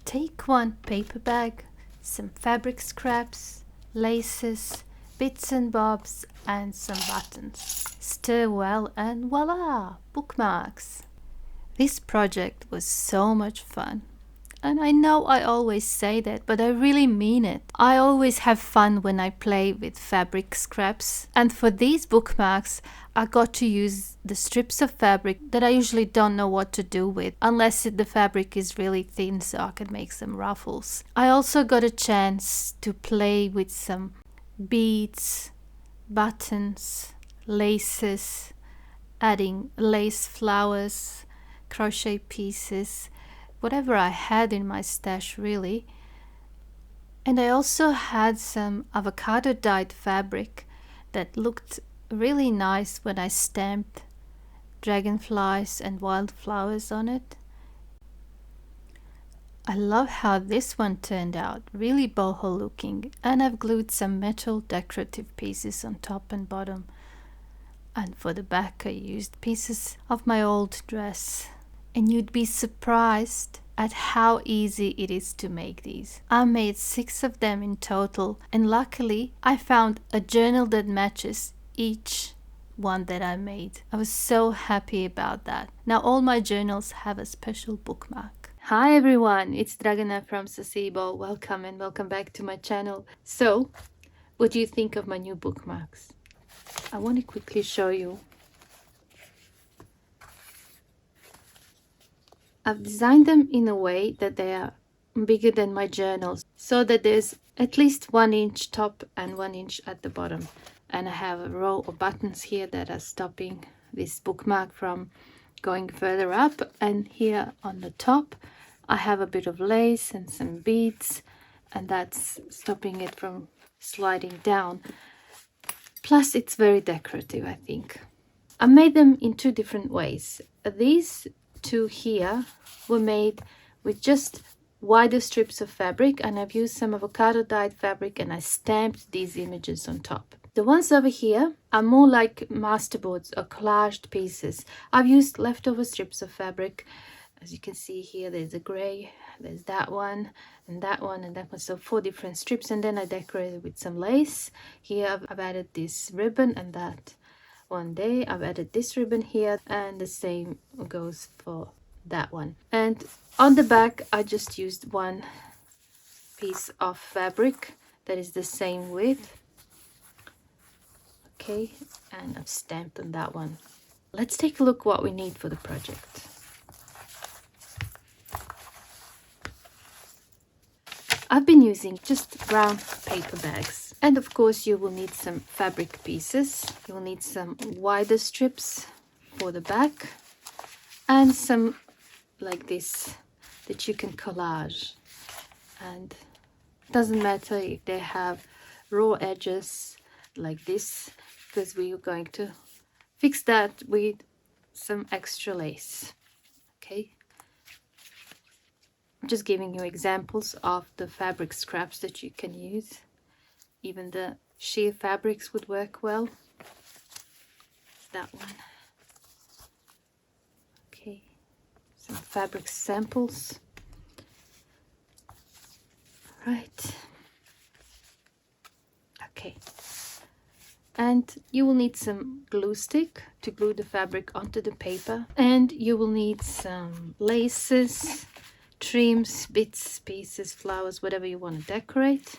take one paper bag, some fabric scraps, laces, bits and bobs, and some buttons. Stir well and voila! Bookmarks! This project was so much fun. And I know I always say that, but I really mean it. I always have fun when I play with fabric scraps. And for these bookmarks, I got to use the strips of fabric that I usually don't know what to do with, unless the fabric is really thin so I can make some ruffles. I also got a chance to play with some beads, buttons, laces, adding lace flowers, crochet pieces, whatever I had in my stash really. And I also had some avocado dyed fabric that looked really nice when I stamped dragonflies and wildflowers on it. I love how this one turned out, really boho looking, and I've glued some metal decorative pieces on top and bottom. And for the back I used pieces of my old dress. And you'd be surprised at how easy it is to make these. I made 6 of them in total, and luckily I found a journal that matches each one that I made. I was so happy about that. Now all my journals have a special bookmark. Hi everyone, it's Dragana from Saacibo. Welcome and welcome back to my channel. So, what do you think of my new bookmarks? I want to quickly show you. I've designed them in a way that they are bigger than my journals, so that there's at least 1 inch top and 1 inch at the bottom. And I have a row of buttons here that are stopping this bookmark from going further up. And here on the top, I have a bit of lace and some beads, and that's stopping it from sliding down. Plus, it's very decorative, I think. I made them in 2 different ways. These 2 here were made with just wider strips of fabric, and I've used some avocado dyed fabric and I stamped these images on top. The ones over here are more like masterboards or collaged pieces. I've used leftover strips of fabric. As you can see here, there's a grey, there's that one and that one and that one, so 4 different strips, and then I decorated with some lace. Here I've added this ribbon, and that one day I've added this ribbon here, and the same goes for that one. And on the back I just used 1 piece of fabric that is the same width. Okay, and I've stamped on that one. Let's take a look what we need for the project. I've been using just brown paper bags, and of course you will need some fabric pieces. You will need some wider strips for the back and some like this that you can collage. And it doesn't matter if they have raw edges like this, because we are going to fix that with some extra lace. Okay, I'm just giving you examples of the fabric scraps that you can use. Even the sheer fabrics would work well. That one. Okay, some fabric samples. Right. Okay. And you will need some glue stick to glue the fabric onto the paper. And you will need some laces, trims, bits, pieces, flowers, whatever you want to decorate.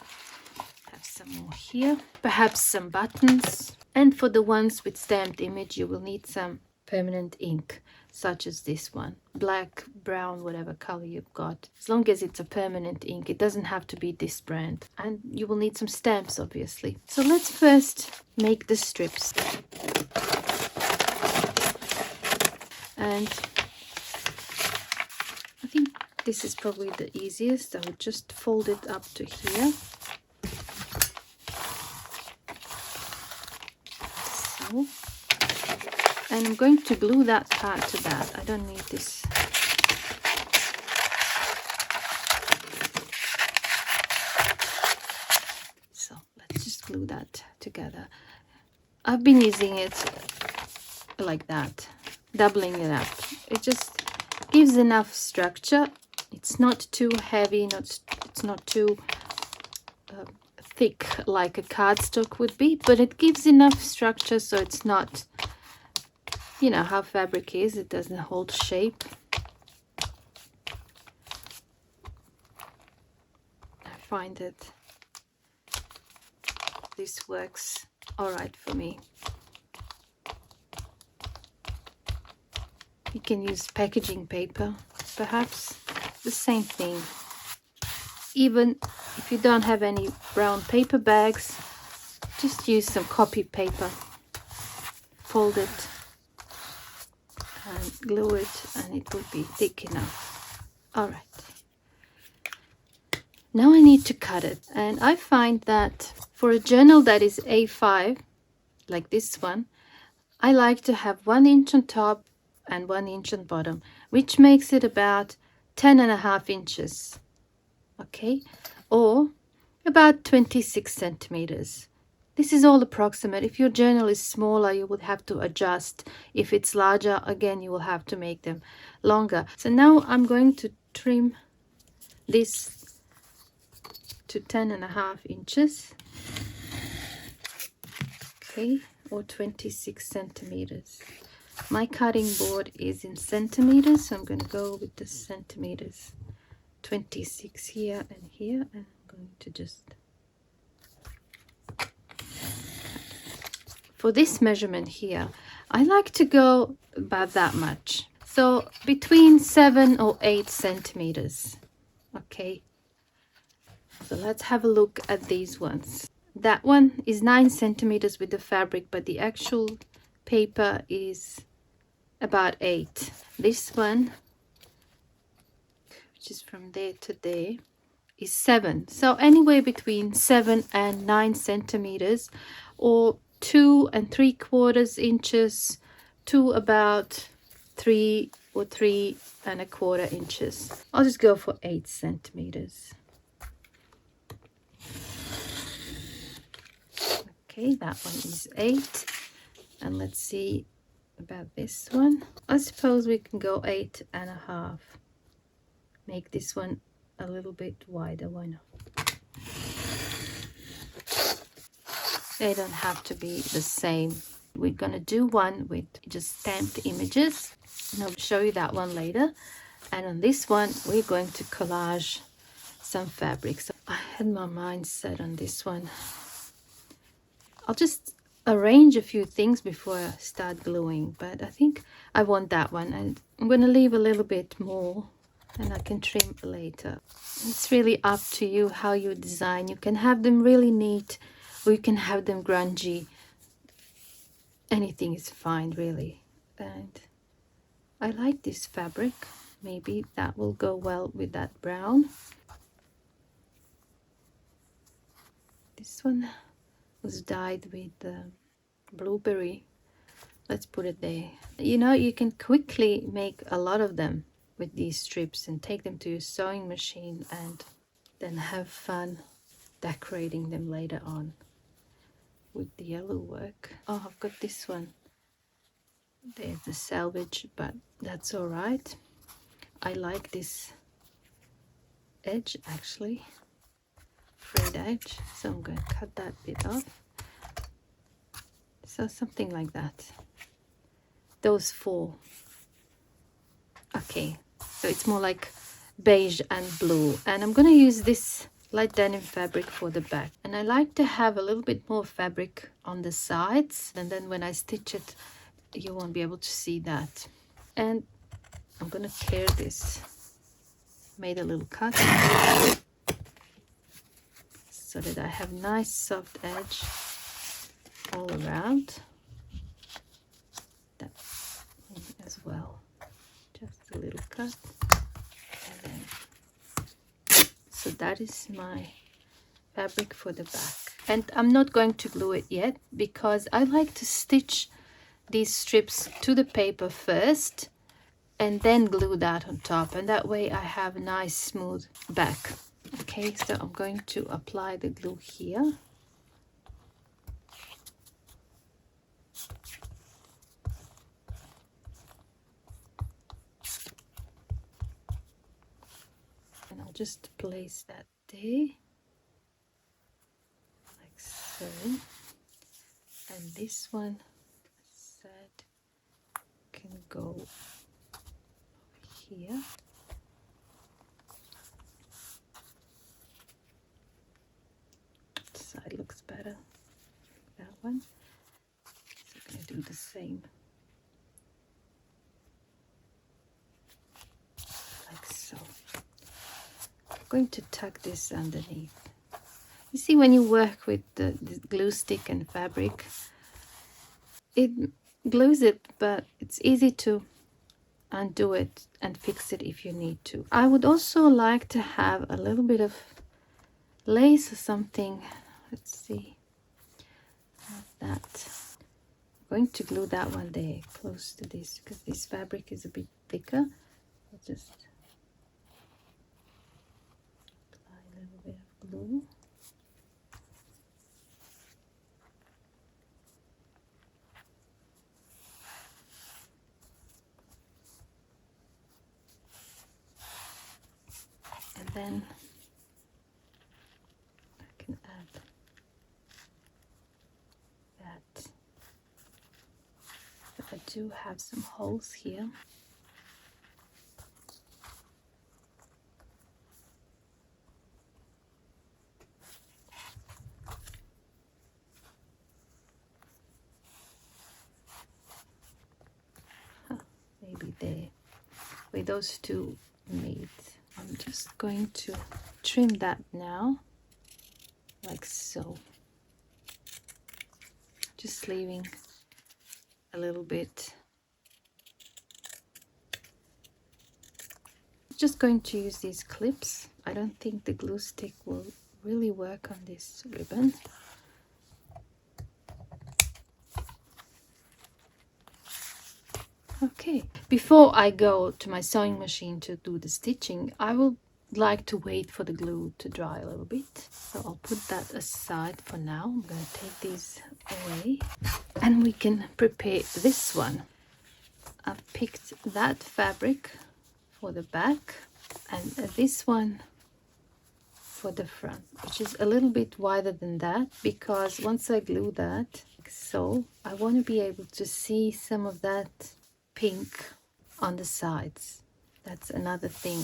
Have some more here. Perhaps some buttons. And for the ones with stamped image, you will need some permanent ink, such as this one. Black, brown, whatever color you've got. As long as it's a permanent ink, it doesn't have to be this brand. And you will need some stamps, obviously. So let's first make the strips. And I think this is probably the easiest. I would just fold it up to here. So. And I'm going to glue that part to that. I don't need this. So let's just glue that together. I've been using it like that, doubling it up. It just gives enough structure It's not too heavy, it's not too thick like a cardstock would be, but it gives enough structure so it's not, you know how fabric is, it doesn't hold shape. I find that this works all right for me. You can use packaging paper, perhaps, the same thing. Even if you don't have any brown paper bags, just use some copy paper, fold it and glue it, and it will be thick enough. All right. Now I need to cut it, and I find that for a journal that is A5, like this one, I like to have 1 inch on top and 1 inch on bottom, which makes it about 10.5 inches. Okay, or about 26 centimeters. This is all approximate. If your journal is smaller, you would have to adjust. If it's larger, again, you will have to make them longer. So now I'm going to trim this to 10.5 inches. Okay, or 26 centimeters. My cutting board is in centimeters, so I'm going to go with the centimeters. 26 here and here, and I'm going to just, for this measurement here, I like to go about that much, so between 7 or 8 centimeters. Okay, so let's have a look at these ones. That one is 9 centimeters with the fabric, but the actual paper is about 8. This one, which is from there to there, is 7. So anywhere between 7 and 9 centimeters, or 2 3/4 inches to about 3 or 3 1/4 inches. I'll just go for 8 centimeters. Okay, that one is 8. And let's see about this one. I suppose we can go 8.5. Make this one a little bit wider, why not? They don't have to be the same. We're gonna do one with just stamped images, and I'll show you that one later. And on this one, we're going to collage some fabric. So I had my mind set on this one. I'll just arrange a few things before I start gluing, but I think I want that one, and I'm going to leave a little bit more and I can trim later. It's really up to you how you design. You can have them really neat, or you can have them grungy. Anything is fine, really. And I like this fabric. Maybe that will go well with that brown. This one was dyed with blueberry. Let's put it there. You know, you can quickly make a lot of them with these strips and take them to your sewing machine and then have fun decorating them later on with the yellow work. Oh, I've got this one. There's the selvage, but that's all right. I like this edge, actually, frayed edge, so I'm going to cut that bit off. So something like that. Those 4. Okay, so it's more like beige and blue, and I'm going to use this light denim fabric for the back, and I like to have a little bit more fabric on the sides, and then when I stitch it you won't be able to see that. And I'm going to tear this. Made a little cut so that I have nice soft edge all around. That as well, just a little cut, and then so that is my fabric for the back. And I'm not going to glue it yet because I like to stitch these strips to the paper first and then glue that on top, and that way I have a nice smooth back. Okay, so I'm going to apply the glue here. just place that there, like so. And this one, as I said, can go here. This side looks better. That one. So I'm going to do the same. Like so. I'm going to tuck this underneath. You see, when you work with the glue stick and fabric, it glues it, but it's easy to undo it and fix it if you need to. I would also like to have a little bit of lace or something. Let's see, like that. I'm going to glue that one there close to this because this fabric is a bit thicker. I'll just apply a little bit of glue. And then I can add that. But I do have some holes here. Maybe there, where those two meet. I'm just going to trim that now, like so. Just leaving a little bit. Just going to use these clips. I don't think the glue stick will really work on this ribbon. Okay, before I go to my sewing machine to do the stitching, I will like to wait for the glue to dry a little bit. So I'll put that aside for now. I'm going to take these away and we can prepare this one. I've picked that fabric for the back and this one for the front, which is a little bit wider than that, because once I glue that, like so, I want to be able to see some of that pink on the sides. That's another thing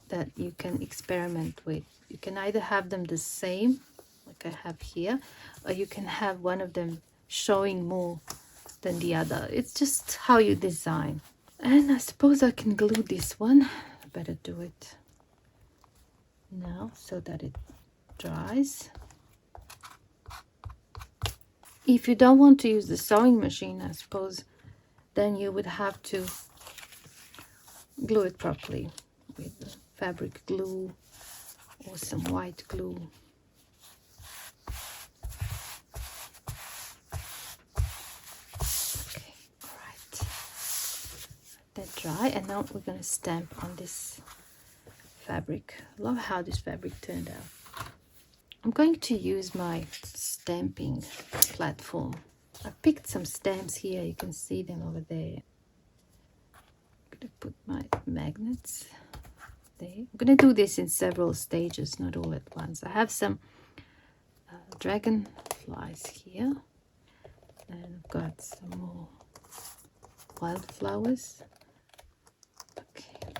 that you can experiment with. You can either have them the same, like I have here, or you can have one of them showing more than the other. It's just how you design. And I suppose I can glue this one. I better do it now so that it dries. If you don't want to use the sewing machine, I suppose then you would have to glue it properly with fabric glue or some white glue. Okay, all right. Let that dry, and now we're going to stamp on this fabric. I love how this fabric turned out. I'm going to use my stamping platform. I picked some stamps here. You can see them over there. I'm going to put my magnets there. I'm going to do this in several stages, not all at once. I have some dragonflies here, and I've got some more wildflowers. Okay,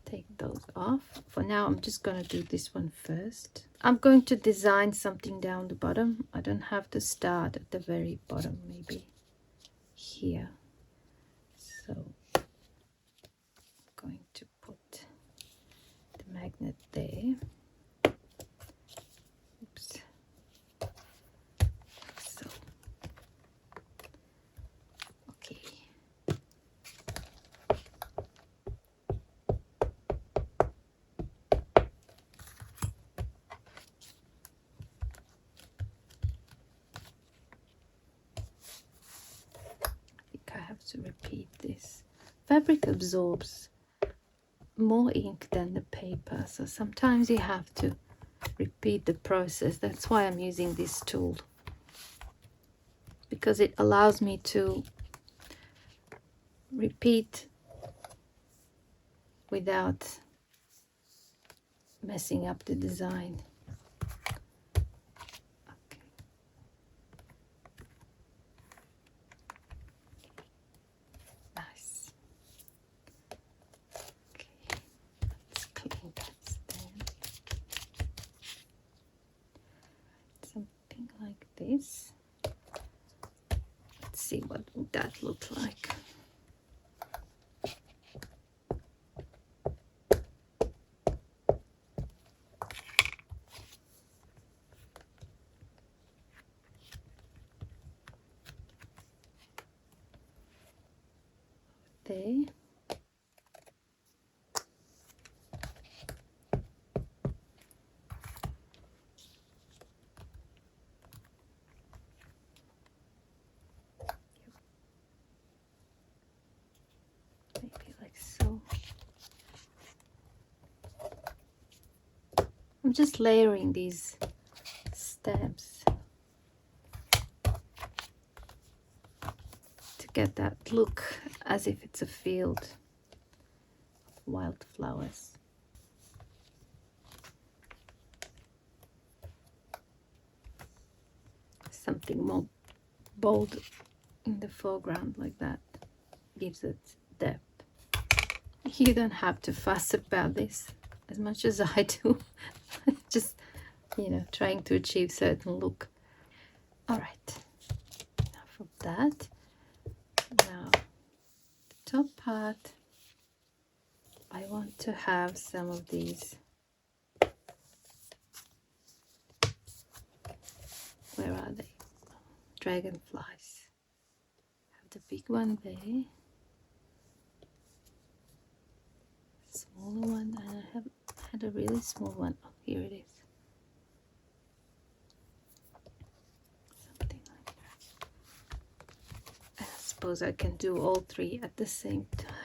take those off. For now, I'm just going to do this one first. I'm going to design something down the bottom. I don't have to start at the very bottom, maybe here. So I'm going to put the magnet there. Oops. So, okay. To repeat this. Fabric absorbs more ink than the paper, so sometimes you have to repeat the process. That's why I'm using this tool, because it allows me to repeat without messing up the design. Okay. Nice. Okay, let's clean that stem. Something like this. Let's see what would that look like. There. Maybe like so. I'm just layering these stems to get that look as if it's a field of wildflowers. Something more bold in the foreground like that gives it depth. You don't have to fuss about this as much as I do. Just, you know, trying to achieve certain look. All right, enough of that. Now, the top part, I want to have some of these. Where are they? Dragonflies. Have the big one there. Smaller one, and I have had a really small one. Oh, here it is. Something like that. I suppose I can do all three at the same time.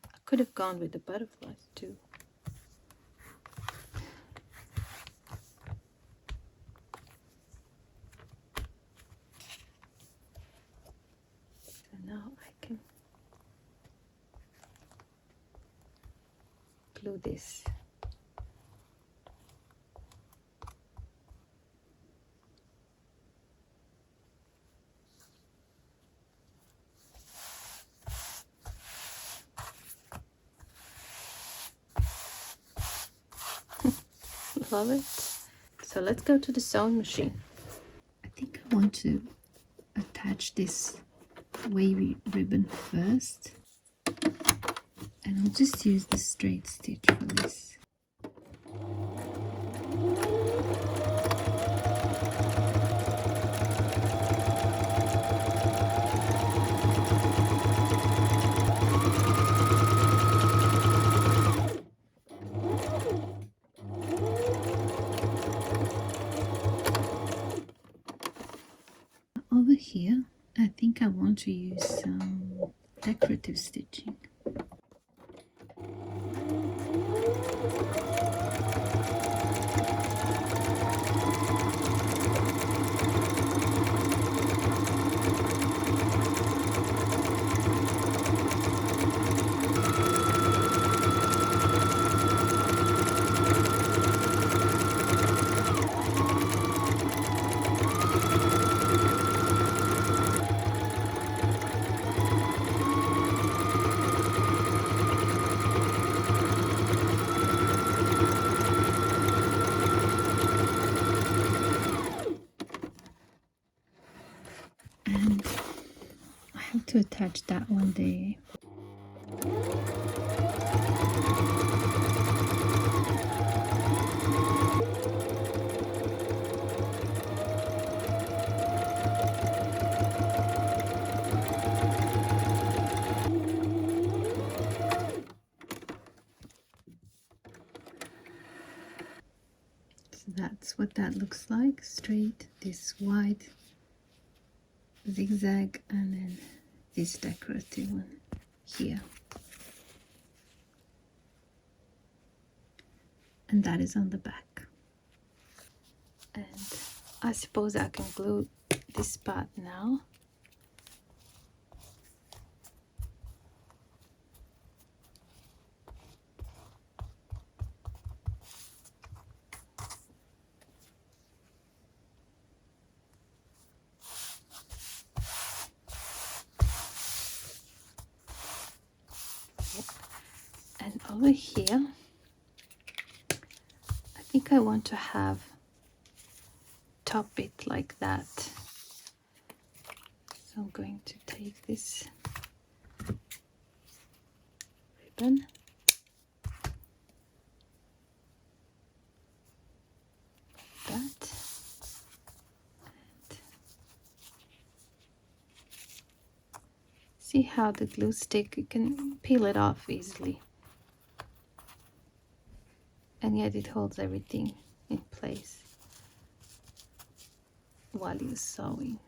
I could have gone with the butterflies too. So now I can glue this. Love it. So let's go to the sewing machine. I think I want to attach this wavy ribbon first, and I'll just use the straight stitch for this. Over here, I think I want to use some decorative stitching. And I have to attach that one there. So that's what that looks like. Straight, this wide zigzag, and then this decorative one here. And that is on the back. And I suppose I can glue this part now. And over here, I think I want to have top it like that. So I'm going to take this ribbon that, and see how the glue stick, you can peel it off easily, and yet it holds everything in place while you're sewing.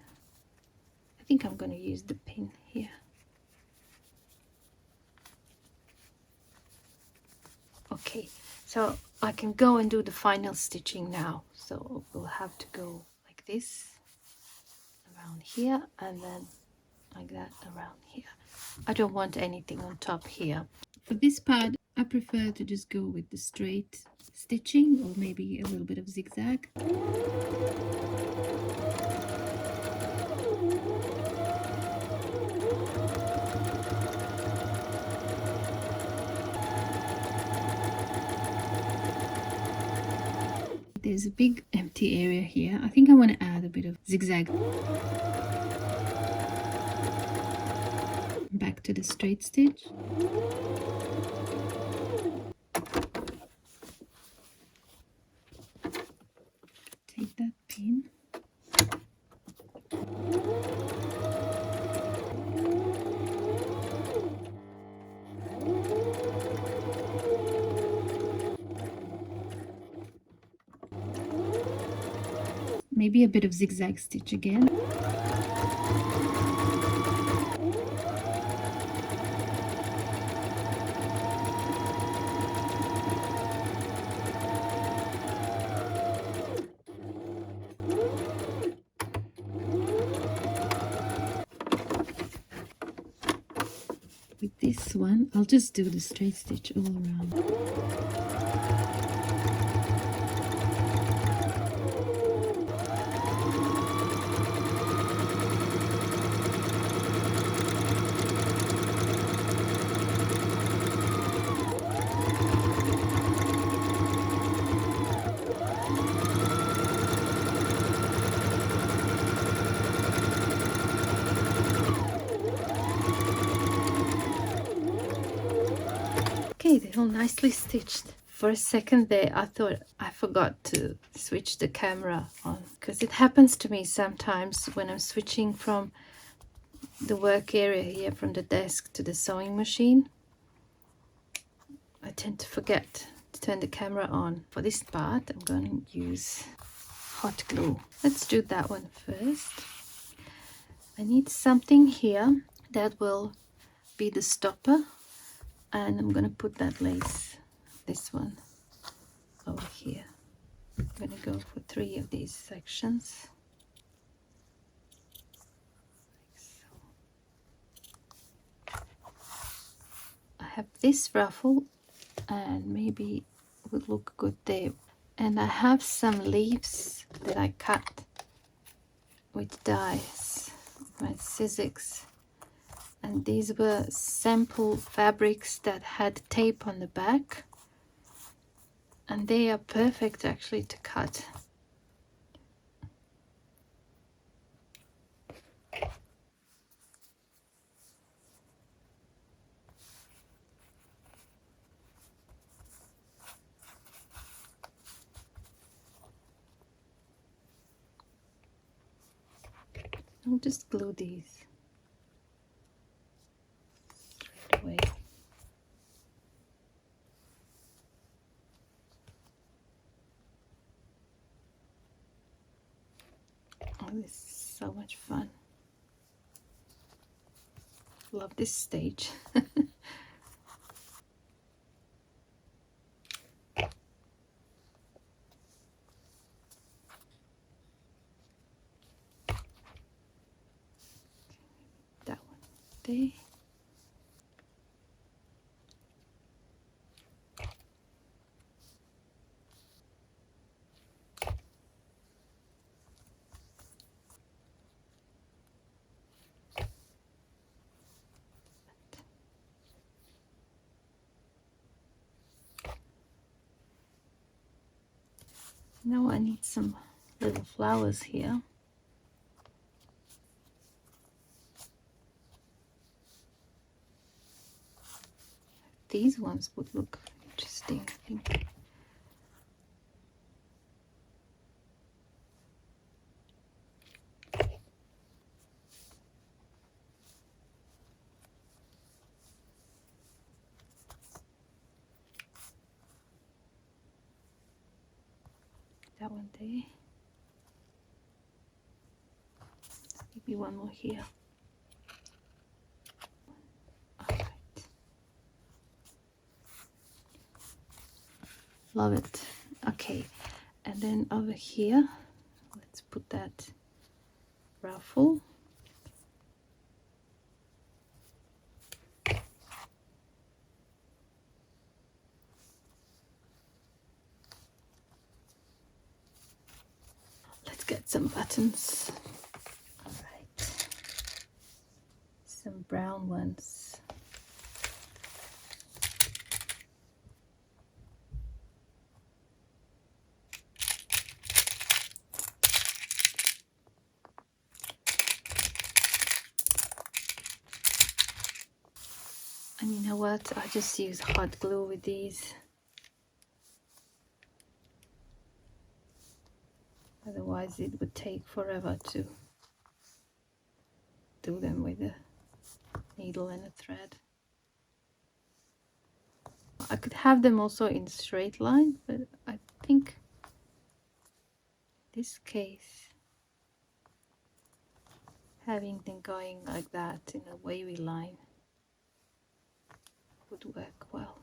I think I'm going to use the pin here. Okay, so I can go and do the final stitching now. So we'll have to go like this around here, and then like that around here. I don't want anything on top here. For this part, I prefer to just go with the straight stitching, or maybe a little bit of zigzag. There's a big empty area here. I think I want to add a bit of zigzag. Back to the straight stitch. Take that pin. Maybe a bit of zigzag stitch again. With this one, I'll just do the straight stitch all around. Okay, they're all nicely stitched. For a second there, I thought I forgot to switch the camera on, because it happens to me sometimes when I'm switching from the work area here, from the desk to the sewing machine. I tend to forget to turn the camera on. For this part, I'm going to use hot glue. Let's do that one first. I need something here that will be the stopper, and I'm going to put that lace, this one, over here. I'm going to go for 3 of these sections. Like so. I have this ruffle, and maybe it would look good there. And I have some leaves that I cut with dies, my scissors. And these were sample fabrics that had tape on the back, and they are perfect actually to cut. I'll just glue these straight away. Oh, this is so much fun. Love this stage. there. Now I need some little flowers here. These ones would look interesting, I think. That one there. Maybe one more here. Alright. Love it. Okay, and then over here, let's put that ruffle. Let's get some buttons. All right, some brown ones. And you know what? I just use hot glue with these. Otherwise it would take forever to do them with a needle and a thread. I could have them also in straight line, but I think in this case having them going like that in a wavy line would work well.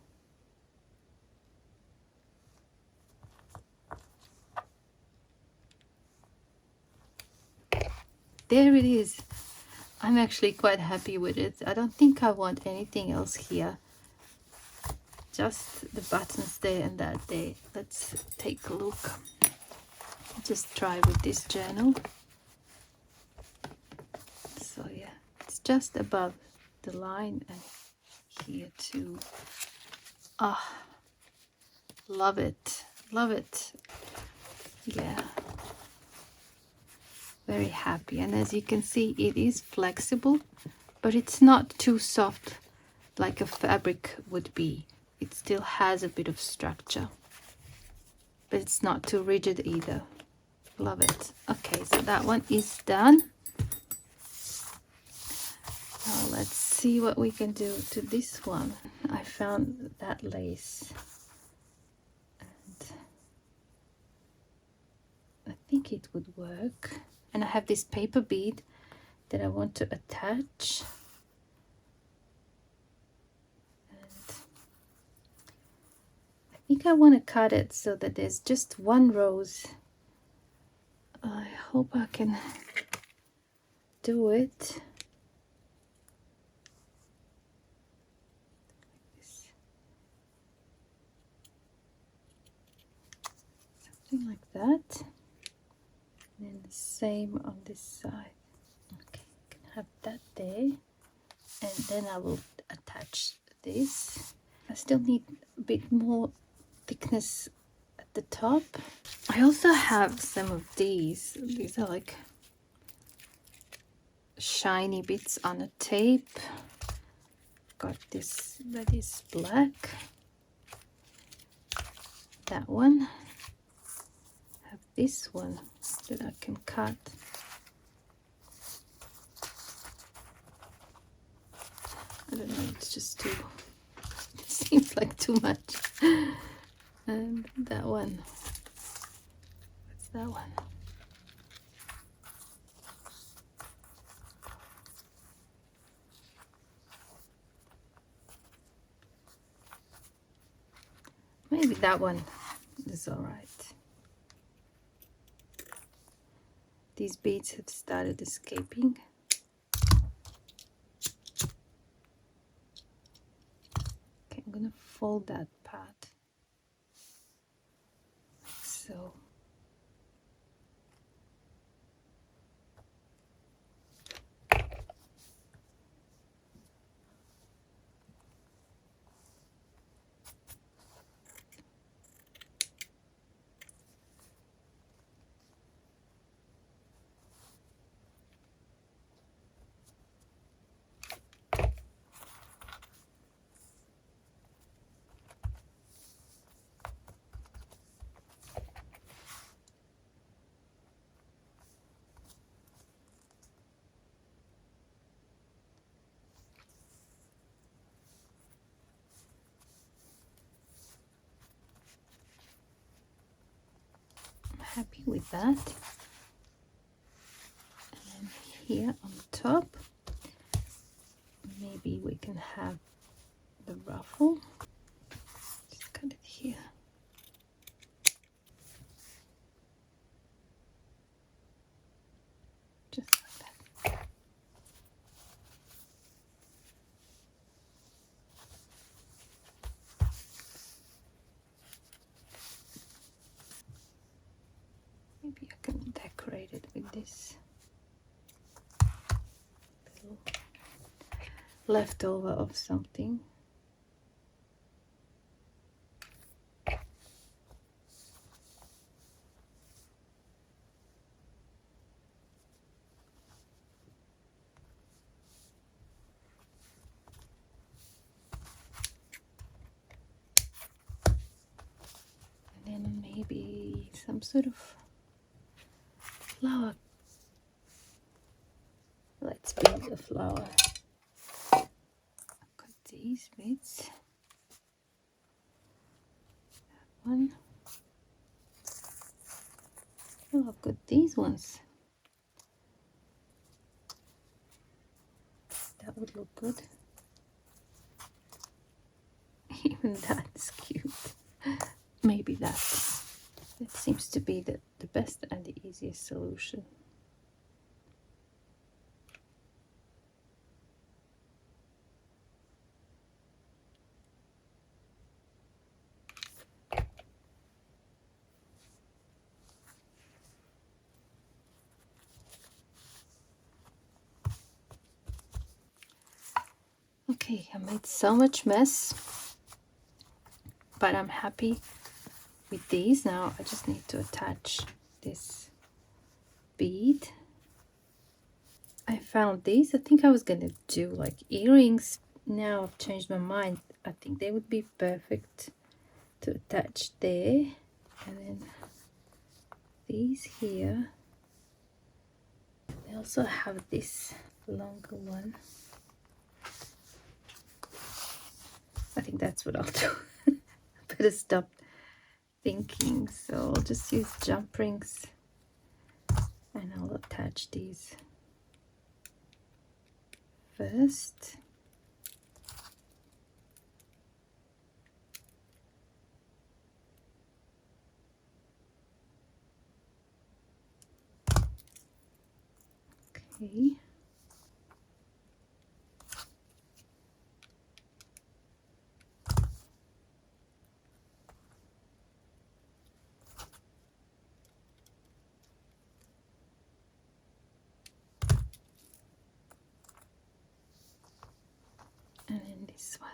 There it is. I'm actually quite happy with it. I don't think I want anything else here. Just the buttons there and that there. Let's take a look. Just try with this journal. So yeah, it's just above the line and here too. Ah, love it. Love it. Yeah. Very happy. And as you can see, it is flexible, but it's not too soft like a fabric would be. It still has a bit of structure, but it's not too rigid either. Love it. Okay, so that one is done. Now let's see what we can do to this one. I found that lace and I think it would work. And I have this paper bead that I want to attach. And I think I want to cut it so that there's just one rose. I hope I can do it. Something like that. And then the same on this side. Okay, I can have that there. And then I will attach this. I still need a bit more thickness at the top. I also have some of these. These are like shiny bits on a tape. Got this that is black. That one. I have this one that I can cut. I don't know, it's just too, it seems like too much. And that one, what's that one? Maybe that one is all right. These beads have started escaping. fold that part like so. Happy with that. And then here on top, maybe we can have the ruffle. Just cut it here. Just like that. Maybe I can decorate it with this little leftover of something. And then maybe some sort of flower. Let's build a flower. Got these bits. That one. Oh, I've got these ones. That would look good. Even that's cute. Maybe that seems to be the best and the easiest solution. Okay, I made so much mess, but I'm happy with these. Now I just need to attach this bead. I found these. I think I was gonna do like earrings. Now I've changed my mind. I think they would be perfect to attach there. And then these here. I also have this longer one. I think that's what I'll do. Better stop thinking. So I'll just use jump rings and I'll attach these first. Okay. And then this one.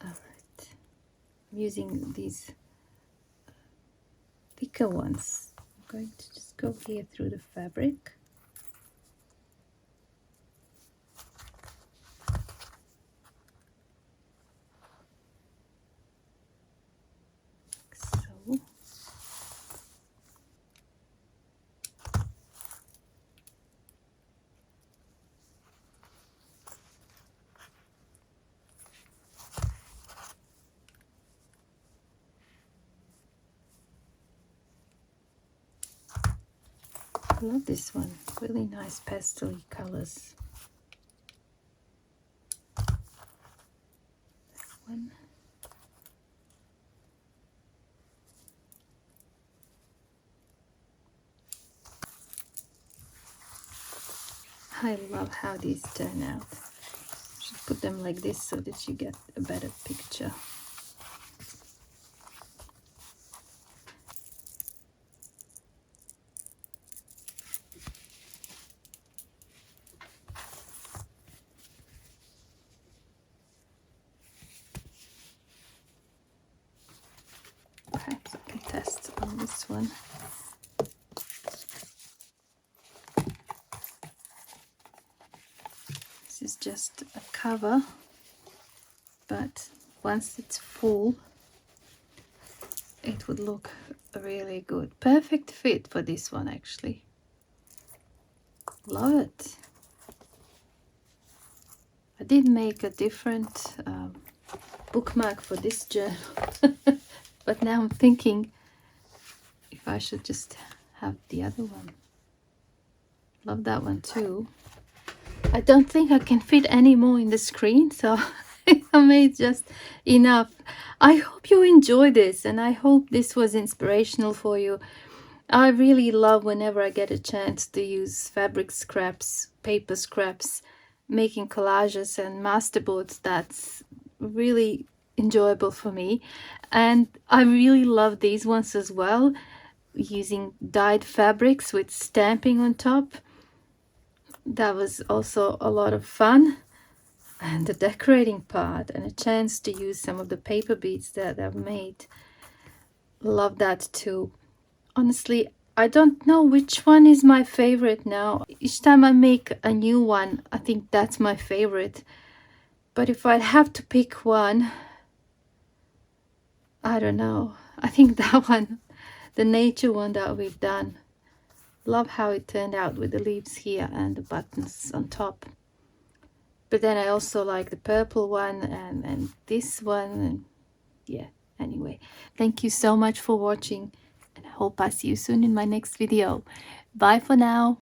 All right. I'm using these thicker ones. I'm going to just go here through the fabric. So. I love this one. Really nice pastel colors. That one. I love how these turn out. Should put them like this so that you get a better picture. Perhaps I can test on this one. This is just a cover, but once it's full, it would look really good. Perfect fit for this one, actually. Love it. I did make a different bookmark for this journal, but now I'm thinking if I should just have the other one. Love that one too. I don't think I can fit any more in the screen, so I made just enough. I hope you enjoy this, and I hope this was inspirational for you. I really love whenever I get a chance to use fabric scraps, paper scraps, making collages and masterboards. That's really enjoyable for me. And I really love these ones as well, using dyed fabrics with stamping on top. That was also a lot of fun. And the decorating part and a chance to use some of the paper beads that I've made. Love that too. Honestly, I don't know which one is my favorite now. Each time I make a new one, I think that's my favorite. But if I'd have to pick one, I don't know. I think that one, the nature one that we've done. Love how it turned out with the leaves here and the buttons on top. But then I also like the purple one and this one. And yeah, anyway. Thank you so much for watching. And I hope I see you soon in my next video. Bye for now.